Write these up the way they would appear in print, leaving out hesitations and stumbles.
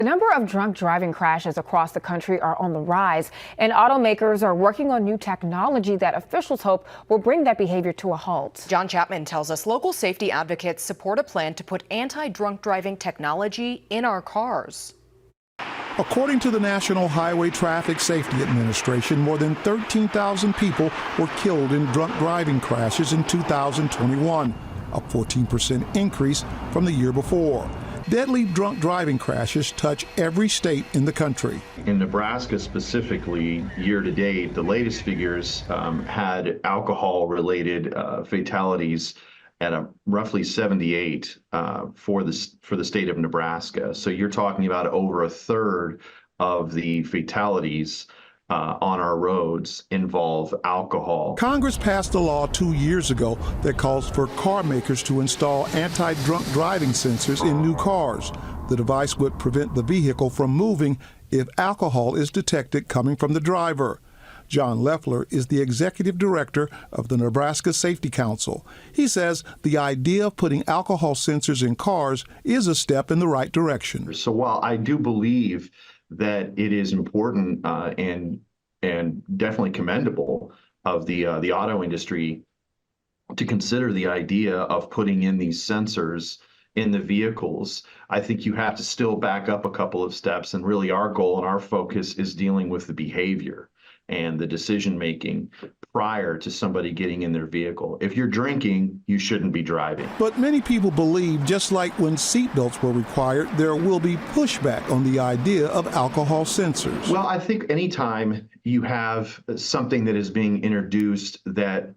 The number of drunk driving crashes across the country are on the rise, and automakers are working on new technology that officials hope will bring that behavior to a halt. John Chapman tells us local safety advocates support a plan to put anti-drunk driving technology in our cars. According to the National Highway Traffic Safety Administration, more than 13,000 people were killed in drunk driving crashes in 2021, a 14% increase from the year before. Deadly drunk driving crashes touch every state in the country. In Nebraska specifically, year to date, the latest figures had alcohol-related fatalities at roughly 78 for the state of Nebraska. So you're talking about over a third of the fatalities on our roads involve alcohol. Congress passed a law 2 years ago that calls for car makers to install anti-drunk driving sensors in new cars. The device would prevent the vehicle from moving if alcohol is detected coming from the driver. John Loeffler is the executive director of the Nebraska Safety Council. He says the idea of putting alcohol sensors in cars is a step in the right direction. So while I do believe that it is important and definitely commendable of the auto industry to consider the idea of putting in these sensors in the vehicles, I think you have to still back up a couple of steps. And really our goal and our focus is dealing with the behavior and the decision making prior to somebody getting in their vehicle. If you're drinking, you shouldn't be driving. But many people believe, just like when seatbelts were required, there will be pushback on the idea of alcohol sensors. Well, I think anytime you have something that is being introduced that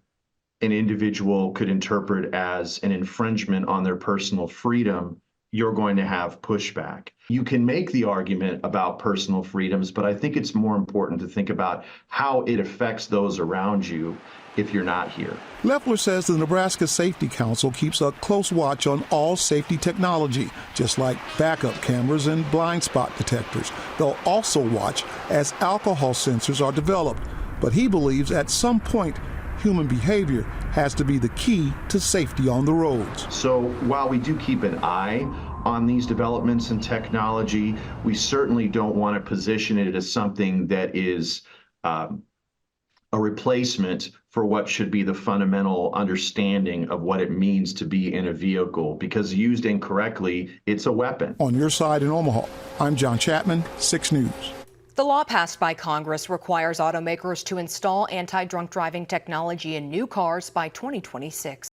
an individual could interpret as an infringement on their personal freedom, you're going to have pushback. You can make the argument about personal freedoms, but I think it's more important to think about how it affects those around you if you're not here. Loeffler says the Nebraska Safety Council keeps a close watch on all safety technology, just like backup cameras and blind spot detectors. They'll also watch as alcohol sensors are developed, but he believes at some point human behavior has to be the key to safety on the roads. So while we do keep an eye on these developments in technology, we certainly don't want to position it as something that is a replacement for what should be the fundamental understanding of what it means to be in a vehicle, because used incorrectly, it's a weapon. On your side in Omaha, I'm John Chapman, 6 News. The law passed by Congress requires automakers to install anti-drunk driving technology in new cars by 2026.